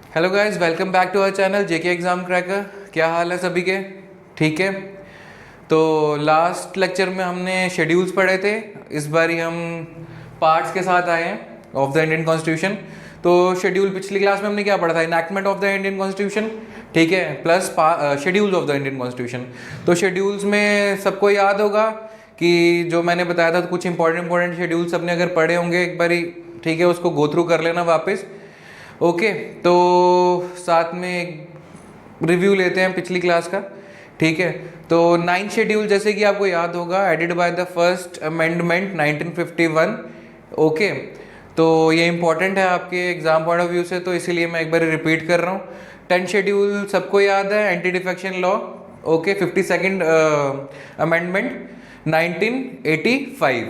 Hello guys, welcome back to our channel JK exam cracker. क्या हाल है सभी के? ठीक है। तो लास्ट लेक्चर में हमने शेड्यूल्स पढ़े थे। इस बार हम पार्ट्स के साथ आए हैं ऑफ द इंडियन कॉन्स्टिट्यूशन। तो शेड्यूल पिछली क्लास में हमने क्या पढ़ा था? Enactment of the Indian constitution, ठीक है, plus schedules of the Indian constitution. तो शेड्यूल्स में सबको याद होगा कि जो मैंने बताया था, तो कुछ इंपॉर्टेंट शेड्यूल्स सबने अगर पढ़े होंगे एक बारी, ठीक है, उसको गो थ्रू कर लेना वापस। ओके, तो साथ में रिव्यू लेते हैं पिछली क्लास का, ठीक है। तो 9th शेड्यूल, जैसे कि आपको याद होगा, added by the first amendment 1951। Okay, तो ये इंपॉर्टेंट है आपके एग्जाम पॉइंट ऑफ व्यू से, तो इसीलिए मैं एक बार रिपीट कर रहा हूँ। 10th शेड्यूल सबको याद है, anti defection law. Okay, 52nd amendment 1985।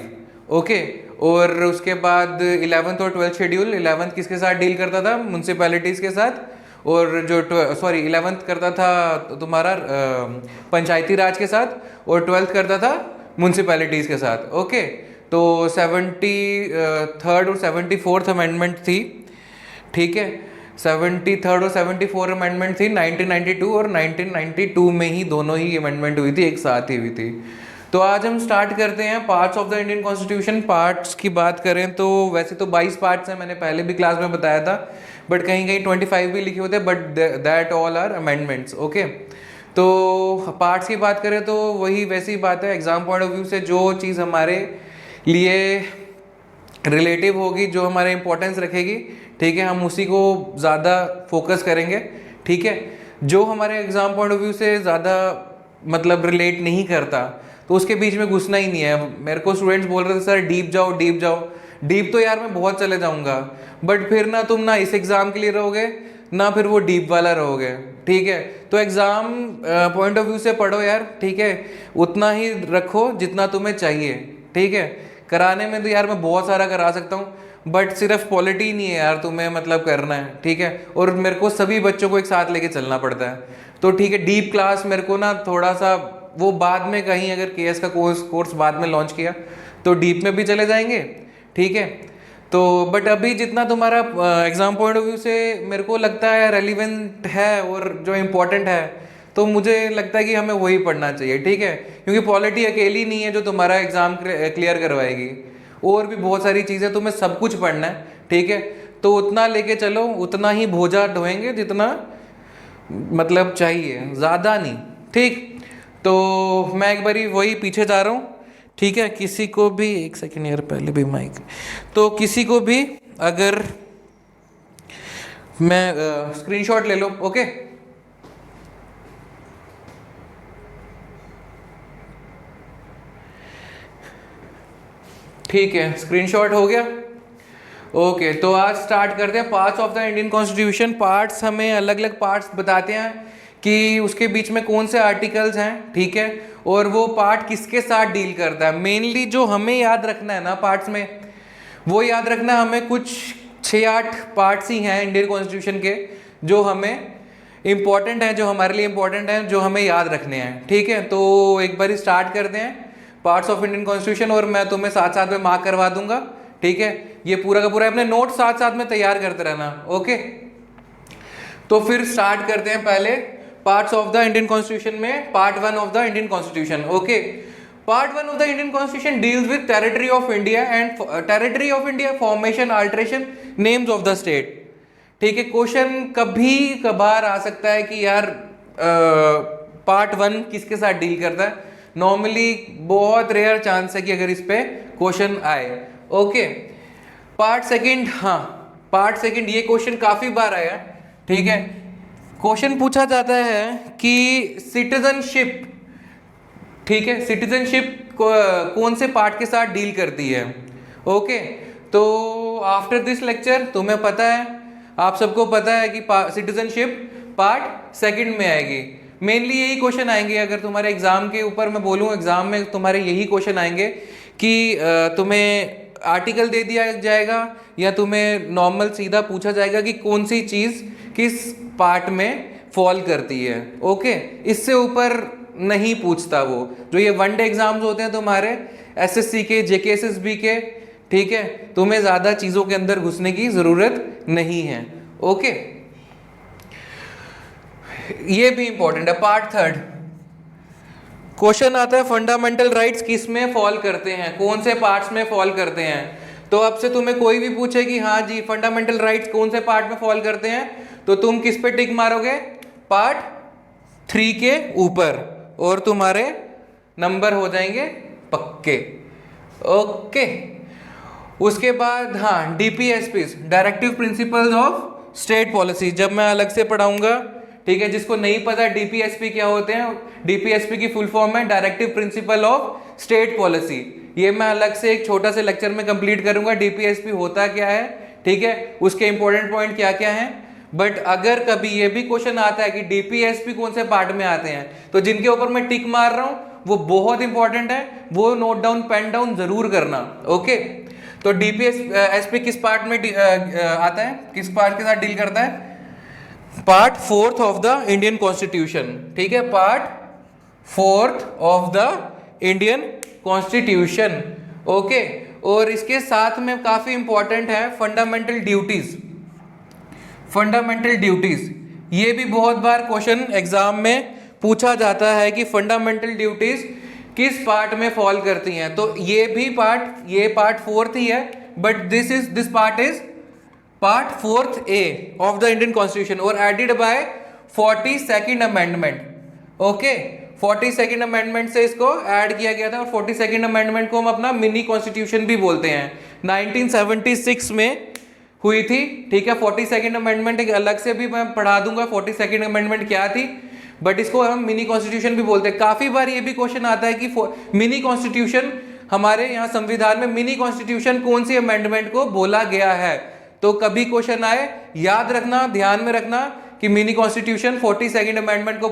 Okay, और उसके बाद 11th और 12th शेड्यूल। 11th किसके साथ डील करता था? म्यूनसिपैलिटीज़ के साथ। और जो 11th करता था तुम्हारा पंचायती राज के साथ, और 12th करता था म्यूनसिपैलिटीज़ के साथ। ओके, तो 73rd और 74th अमेंडमेंट थी, ठीक है। 73rd और 74 अमेंडमेंट थी 1992, और 1992 में ही दोनों ही अमेंडमेंट हुई थी, एक साथ ही हुई थी। तो आज हम स्टार्ट करते हैं parts of the Indian constitution. Parts की बात करें तो वैसे तो 22 पार्ट्स हैं, मैंने पहले भी क्लास में बताया था, बट कहीं कहीं 25 भी लिखे होते हैं, but that all are amendments. Okay, तो पार्ट्स की बात करें तो वही वैसी बात है, एग्जाम पॉइंट ऑफ व्यू से जो चीज़ हमारे लिए रिलेटिव होगी, जो हमारे इंपॉर्टेंस रखेगी, ठीक है, हम उसी को ज़्यादा फोकस करेंगे, ठीक है। जो हमारे एग्जाम पॉइंट ऑफ व्यू से ज़्यादा मतलब रिलेट नहीं करता, तो उसके बीच में घुसना ही नहीं है। मेरे को स्टूडेंट्स बोल रहे थे सर डीप जाओ डीप जाओ। डीप तो यार मैं बहुत चले जाऊंगा, बट फिर ना तुम ना इस एग्ज़ाम के लिए रहोगे, ना फिर वो डीप वाला रहोगे, ठीक है। तो एग्ज़ाम पॉइंट ऑफ व्यू से पढ़ो यार, ठीक है, उतना ही रखो जितना तुम्हें चाहिए, ठीक है। कराने में तो यार मैं बहुत सारा करा सकता हूँ, बट सिर्फ पॉलिटी नहीं है यार, तुम्हें मतलब करना है, ठीक है। और मेरे को सभी बच्चों को एक साथ लेके चलना पड़ता है, तो ठीक है। डीप क्लास मेरे को ना थोड़ा सा वो बाद में कहीं अगर केएस का कोर्स बाद में लॉन्च किया तो डीप में भी चले जाएंगे, ठीक है। तो बट अभी जितना तुम्हारा एग्जाम पॉइंट ऑफ व्यू से मेरे को लगता है रेलिवेंट है और जो इम्पोर्टेंट है, तो मुझे लगता है कि हमें वही पढ़ना चाहिए, ठीक है। क्योंकि पॉलिटी अकेली नहीं है जो तुम्हारा एग्जाम क्लियर करवाएगी, और भी बहुत सारी चीज़ें, तुम्हें सब कुछ पढ़ना है, ठीक है। तो उतना लेके चलो, उतना ही बोझा ढोएंगे जितना मतलब चाहिए, ज़्यादा नहीं, ठीक। तो मैं एक बारी वही पीछे जा रहा हूँ, ठीक है। किसी को भी एक सेकेंड यार, पहले भी माइक, तो किसी को भी अगर मैं स्क्रीनशॉट ले लो। ओके, ठीक है, स्क्रीनशॉट हो गया। ओके, तो आज स्टार्ट करते हैं parts of the Indian constitution. Parts हमें अलग अलग पार्ट्स बताते हैं कि उसके बीच में कौन से आर्टिकल्स हैं, ठीक है, और वो पार्ट किसके साथ डील करता है। मेनली जो हमें याद रखना है ना पार्ट्स में, वो याद रखना है हमें, कुछ 6-8 पार्ट्स ही हैं इंडियन कॉन्स्टिट्यूशन के जो हमें इंपॉर्टेंट हैं, जो हमारे लिए इंपॉर्टेंट हैं, जो हमें याद रखने हैं, ठीक है। तो एक बार स्टार्ट करते हैं पार्ट्स ऑफ इंडियन कॉन्स्टिट्यूशन, और मैं तुम्हें साथ साथ में मार्क करवा दूंगा, ठीक है। ये पूरा का पूरा अपने नोट साथ साथ में तैयार करते रहना। ओके, तो फिर स्टार्ट करते हैं पहले parts of the Indian constitution में, part 1 of the Indian constitution. Okay, part 1 of the Indian constitution deals with territory of India and territory of India, formation, alteration, names of the state, ठीक है। Question कभी कभार आ सकता है कि यार part 1 किसके साथ डील करता है। नॉर्मली बहुत रेयर चांस है कि अगर इस पे क्वेश्चन आए। ओके, पार्ट सेकंड, हाँ, पार्ट सेकंड ये क्वेश्चन काफी बार आया, ठीक है। क्वेश्चन पूछा जाता है कि सिटीजनशिप, ठीक है, सिटीजनशिप कौन से पार्ट के साथ डील करती है। ओके, तो आफ्टर दिस लेक्चर तुम्हें पता है, आप सबको पता है कि सिटीजनशिप पार्ट सेकंड में आएगी। मेनली यही क्वेश्चन आएंगे, अगर तुम्हारे एग्जाम के ऊपर मैं बोलूँ, एग्जाम में तुम्हारे यही क्वेश्चन आएंगे कि तुम्हें आर्टिकल दे दिया जाएगा या तुम्हें नॉर्मल सीधा पूछा जाएगा कि कौन सी चीज़ किस पार्ट में फॉल करती है। ओके, इससे ऊपर नहीं पूछता वो। जो ये वन डे एग्जाम्स होते हैं तुम्हारे एसएससी के, जेकेएसएसबी के, ठीक है, तुम्हें ज़्यादा चीज़ों के अंदर घुसने की ज़रूरत नहीं है। ओके, ये भी इंपॉर्टेंट है। पार्ट थर्ड क्वेश्चन आता है फंडामेंटल राइट्स किस में फॉल करते हैं, कौन से पार्ट्स में फॉल करते हैं। तो अब से तुम्हें कोई भी पूछे कि हाँ जी फंडामेंटल राइट्स कौन से पार्ट में फॉल करते हैं, तो तुम किस पे टिक मारोगे, पार्ट 3 के ऊपर, और तुम्हारे नंबर हो जाएंगे पक्के। ओके, उसके बाद हाँ DPSPs, directive principles of state policy, जब मैं अलग से पढ़ाऊंगा, ठीक है। जिसको नहीं पता डीपीएसपी क्या होते हैं, डीपीएसपी की फुल फॉर्म है directive principle of state policy. ये मैं अलग से एक छोटा से लेक्चर में कंप्लीट करूंगा, डीपीएसपी होता क्या है, ठीक है, उसके इंपॉर्टेंट पॉइंट क्या क्या हैं। बट अगर कभी ये भी क्वेश्चन आता है कि डीपीएसपी कौन से पार्ट में आते हैं, तो जिनके ऊपर मैं टिक मार रहा हूं वो बहुत इंपॉर्टेंट है, वो नोट डाउन पेन डाउन जरूर करना। ओके, तो डीपीएसपी किस पार्ट में आता है, किस पार्ट के साथ डील करता है, part 4th of the Indian constitution, ठीक है, part 4th of the Indian constitution. Okay, और इसके साथ में काफी इंपॉर्टेंट है फंडामेंटल ड्यूटीज। फंडामेंटल ड्यूटीज ये भी बहुत बार क्वेश्चन एग्जाम में पूछा जाता है कि फंडामेंटल ड्यूटीज किस पार्ट में फॉल करती हैं। तो ये भी पार्ट, ये पार्ट 4th ही है, but this part is part 4th A of the Indian constitution और added by 42nd amendment. Okay, 42nd amendment से इसको ऐड किया गया था, और 42nd अमेंडमेंट को हम अपना मिनी कॉन्स्टिट्यूशन भी बोलते हैं। 1976 में हुई थी, ठीक है। 42nd अमेंडमेंट एक अलग से भी मैं पढ़ा दूंगा 42nd अमेंडमेंट क्या थी, बट इसको हम मिनी कॉन्स्टिट्यूशन भी बोलते हैं। काफी बार ये भी क्वेश्चन आता है कि मिनी कॉन्स्टिट्यूशन, हमारे यहाँ संविधान में मिनी कॉन्स्टिट्यूशन कौन सी अमेंडमेंट को बोला गया है। तो कभी क्वेश्चन आए, याद रखना, ध्यान में रखना कि मिनी कॉन्स्टिट्यूशन 42nd अमेंडमेंट को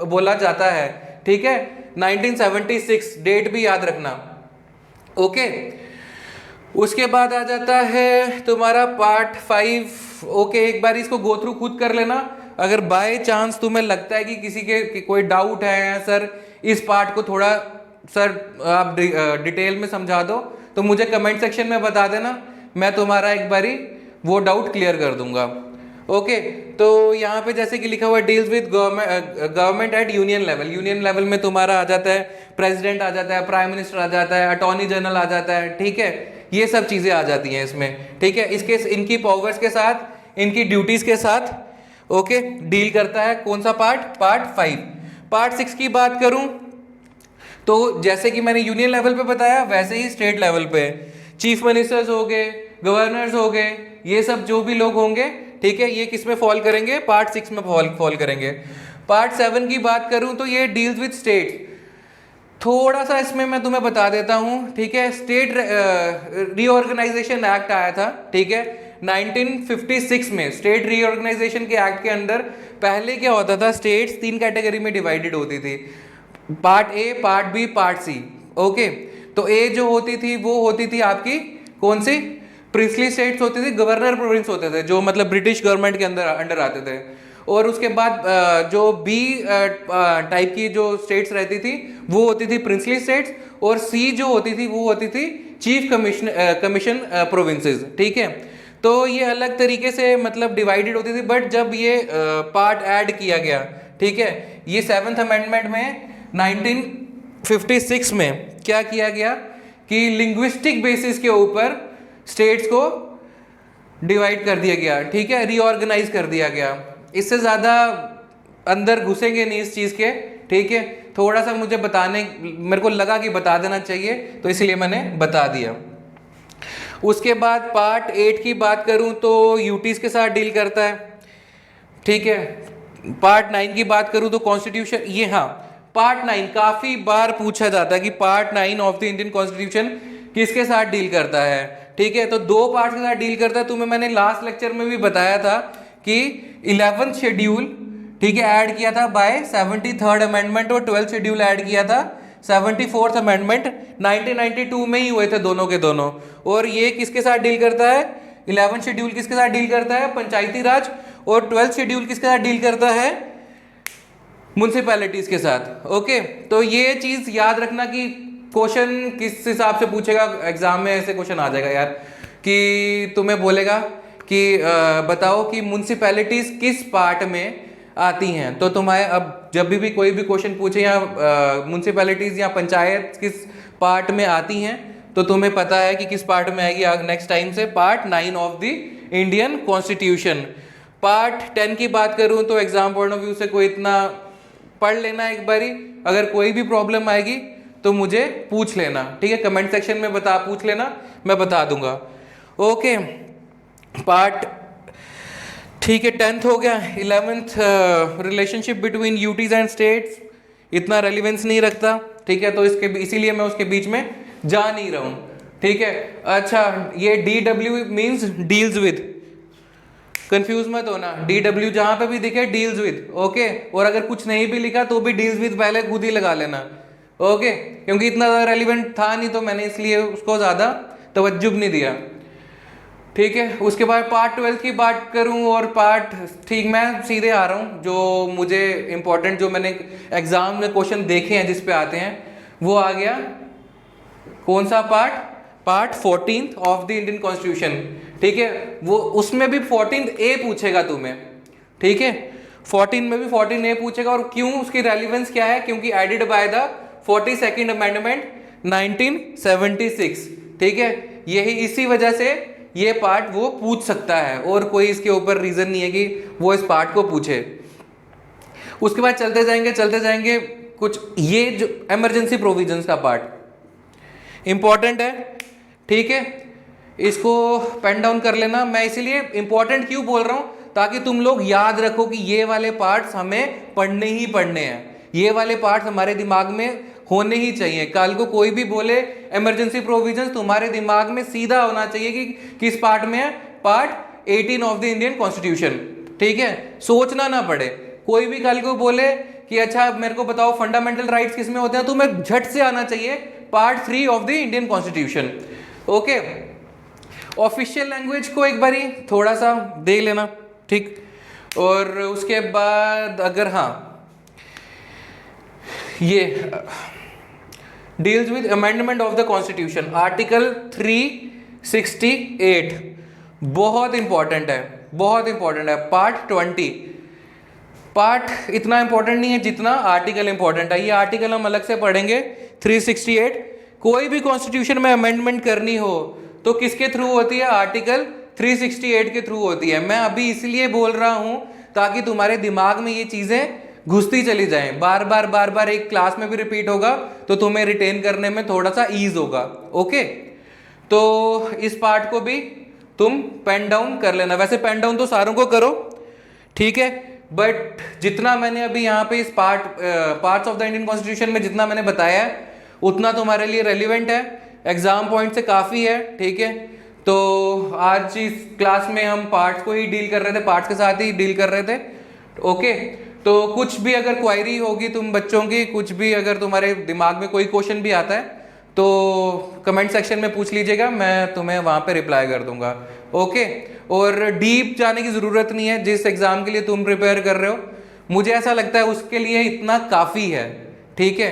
बोला जाता है, ठीक है। 1976 डेट भी याद रखना। ओके, उसके बाद आ जाता है तुम्हारा पार्ट 5। ओके, एक बार इसको गो थ्रू खुद कर लेना। अगर बाय चांस तुम्हें लगता है कि किसी के कोई डाउट है, सर इस पार्ट को थोड़ा सर आप डिटेल में समझा दो, तो मुझे कमेंट सेक्शन में बता देना, मैं तुम्हारा एक बारी वो डाउट क्लियर कर दूंगा। ओके, तो यहाँ पे जैसे कि लिखा हुआ है deals with government at union level. Union level में तुम्हारा आ जाता है प्रेसिडेंट आ जाता है, प्राइम मिनिस्टर आ जाता है, अटॉर्नी जनरल आ जाता है, ठीक है। ये सब चीजें आ जाती हैं इसमें, ठीक है। इसके इनकी पावर्स के साथ, इनकी ड्यूटीज के साथ, ओके, डील करता है कौन सा पार्ट, पार्ट 5। पार्ट 6 की बात करूं तो जैसे कि मैंने यूनियन लेवल पे बताया, वैसे ही स्टेट लेवल पे चीफ मिनिस्टर्स हो गए, गवर्नर्स हो गए, ये सब जो भी लोग होंगे, ठीक है, ये किस में फॉल करेंगे, पार्ट 6 में फॉल करेंगे। पार्ट 7 की बात करूं तो ये डील्स विद स्टेट। थोड़ा सा इसमें मैं तुम्हें बता देता हूं, ठीक है। स्टेट रीऑर्गेनाइजेशन एक्ट आया था, ठीक है, 1956 में। स्टेट रीऑर्गेनाइजेशन के एक्ट के अंदर पहले क्या होता था, स्टेट्स 3 कैटेगरी में डिवाइडेड होती थी, part A, part B, part C. Okay, तो ए जो होती थी वो होती थी आपकी कौन सी, प्रिंसली स्टेट्स होती थी, गवर्नर प्रोविंस होते थे, जो मतलब ब्रिटिश गवर्नमेंट के अंडर आते थे। और उसके बाद जो बी टाइप की जो स्टेट्स रहती थी वो होती थी प्रिंसली स्टेट्स, और सी जो होती थी वो होती थी चीफ कमीशन प्रोविंसेस, ठीक है। तो ये अलग तरीके से मतलब डिवाइडेड होती थी, बट जब ये पार्ट ऐड किया गया, ठीक है, ये 7th अमेंडमेंट में 1956 में क्या किया गया कि लिंग्विस्टिक बेसिस के ऊपर स्टेट्स को डिवाइड कर दिया गया, ठीक है, रीऑर्गेनाइज कर दिया गया। इससे ज़्यादा अंदर घुसेंगे नहीं इस चीज़ के, ठीक है। थोड़ा सा मुझे मेरे को लगा कि बता देना चाहिए, तो इसलिए मैंने बता दिया। उसके बाद पार्ट 8 की बात करूं तो यूटीज के साथ डील करता है, ठीक है। पार्ट 9 की बात करूं तो कॉन्स्टिट्यूशन, ये हाँ, पार्ट 9 काफ़ी बार पूछा जाता है कि part 9 of the Indian constitution किसके साथ डील करता है, ठीक है। तो 2 पार्ट के साथ डील करता है। तुम्हें मैंने लास्ट लेक्चर में भी बताया था कि 11th शेड्यूल, ठीक है, ऐड किया था बाय 73rd अमेंडमेंट, और 12th शेड्यूल ऐड किया था 74th अमेंडमेंट। 1992 में ही हुए थे दोनों के दोनों। और ये किसके साथ डील करता है, 11th शेड्यूल किसके साथ डील करता है, पंचायती राज, और 12th शेड्यूल किसके साथ डील करता है, म्युनिसिपैलिटीज के साथ। ओके, तो ये चीज याद रखना कि क्वेश्चन किस हिसाब से पूछेगा एग्जाम में, ऐसे क्वेश्चन आ जाएगा यार कि तुम्हें बोलेगा कि बताओ कि म्युनिसिपैलिटीज किस पार्ट में आती हैं। तो तुम्हारे अब जब भी कोई भी क्वेश्चन पूछे या म्यूनसिपैलिटीज़ या पंचायत किस पार्ट में आती हैं तो तुम्हें पता है कि किस पार्ट में आएगी नेक्स्ट टाइम से, part 9 of the Indian constitution. Part 10 की बात करूं तो एग्जाम पॉइंट ऑफ व्यू से कोई इतना पढ़ लेना एक बारी, अगर कोई भी प्रॉब्लम आएगी तो मुझे पूछ लेना, ठीक है, कमेंट सेक्शन में पूछ लेना, मैं बता दूंगा। ओके, पार्ट ठीक है 10th हो गया। 11th relationship between UTs and states, इतना रेलिवेंस नहीं रखता, ठीक है, तो इसके इसीलिए मैं उसके बीच में जा नहीं रहा हूं, ठीक है। अच्छा, ये DW means deals with, confuse मत होना, DW जहां पे भी दिखे डील्स विद, ओके। और अगर कुछ नहीं भी लिखा तो भी डील्स विद पहले खुद ही लगा लेना, ओके, क्योंकि इतना ज़्यादा रेलिवेंट था नहीं तो मैंने इसलिए उसको ज़्यादा तवज्जो नहीं दिया, ठीक है। उसके बाद पार्ट 12 की बात करूं और पार्ट, ठीक, मैं सीधे आ रहा हूं, जो मुझे इंपॉर्टेंट, जो मैंने एग्जाम में क्वेश्चन देखे हैं जिस पे आते हैं, वो आ गया कौन सा part 14th of the Indian constitution, ठीक है। वो उसमें भी 14A पूछेगा तुम्हें, ठीक है, 14 में भी 14A पूछेगा। और क्यों, उसकी रेलिवेंस क्या है, क्योंकि added by the 42nd amendment 1976, ठीक है, यही इसी वजह से ये पार्ट वो पूछ सकता है, और कोई इसके ऊपर रीजन नहीं है कि वो इस पार्ट को पूछे। उसके बाद चलते जाएंगे कुछ ये जो इमरजेंसी प्रोविजंस का पार्ट इंपॉर्टेंट है, ठीक है, इसको पेन डाउन कर लेना। मैं इसीलिए इंपॉर्टेंट क्यों बोल रहा हूं, ताकि तुम लोग याद रखो कि ये वाले पार्ट्स हमें पढ़ने ही पढ़ने हैं, ये वाले पार्ट्स हमारे दिमाग में होने ही चाहिए। कल को कोई भी बोले इमरजेंसी प्रोविजंस, तुम्हारे दिमाग में सीधा होना चाहिए कि किस पार्ट में है, part 18 of the Indian constitution, ठीक है, सोचना ना पड़े। कोई भी कल को बोले कि अच्छा मेरे को बताओ फंडामेंटल राइट्स किस में होते हैं, तो मैं झट से आना चाहिए part 3 of the Indian constitution, okay. Official language को एक बारी थोड़ा सा देख लेना, ठीक। और उसके बाद अगर हाँ, ये deals with amendment of the constitution, article 368 बहुत इंपॉर्टेंट है, बहुत इंपॉर्टेंट है। पार्ट 20, पार्ट इतना इंपॉर्टेंट नहीं है जितना आर्टिकल इंपॉर्टेंट है, ये आर्टिकल हम अलग से पढ़ेंगे। 368, कोई भी कॉन्स्टिट्यूशन में अमेंडमेंट करनी हो तो किसके थ्रू होती है, आर्टिकल 368 के थ्रू होती है। मैं अभी इसलिए बोल रहा हूं ताकि तुम्हारे दिमाग में ये चीजें घुसती चली जाएं, बार बार एक क्लास में भी रिपीट होगा तो तुम्हें रिटेन करने में थोड़ा सा ईज होगा, ओके। तो इस पार्ट को भी तुम पेन डाउन कर लेना, वैसे पेन डाउन तो सारों को करो, ठीक है, बट जितना मैंने अभी यहाँ पे इस parts of the Indian constitution में जितना मैंने बताया है उतना तुम्हारे लिए रेलिवेंट है, एग्जाम पॉइंट से काफ़ी है, ठीक है। तो आज इस क्लास में हम पार्ट्स को ही डील कर रहे थे, पार्ट्स के साथ ही डील कर रहे थे, ओके। तो कुछ भी अगर क्वायरी होगी तुम बच्चों की, कुछ भी अगर तुम्हारे दिमाग में कोई क्वेश्चन भी आता है तो कमेंट सेक्शन में पूछ लीजिएगा, मैं तुम्हें वहाँ पे रिप्लाई कर दूंगा, ओके। और डीप जाने की ज़रूरत नहीं है, जिस एग्ज़ाम के लिए तुम प्रिपेयर कर रहे हो मुझे ऐसा लगता है उसके लिए इतना काफ़ी है, ठीक है।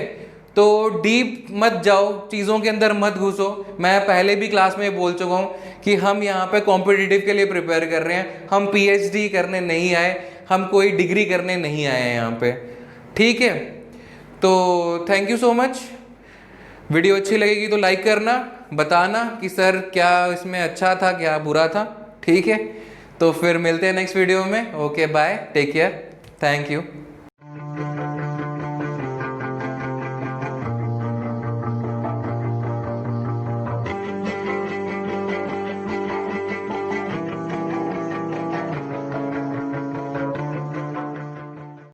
तो डीप मत जाओ, चीज़ों के अंदर मत घुसो। मैं पहले भी क्लास में बोल चुका हूँ कि हम यहाँ पे कॉम्पिटिटिव के लिए प्रिपेयर कर रहे हैं, हम PhD करने नहीं आए, हम कोई डिग्री करने नहीं आए हैं यहाँ पे, ठीक है। तो thank you so much. Video अच्छी लगेगी तो लाइक करना, बताना कि सर क्या इसमें अच्छा था क्या बुरा था, ठीक है। तो फिर मिलते हैं नेक्स्ट वीडियो में, okay bye, take care, thank you.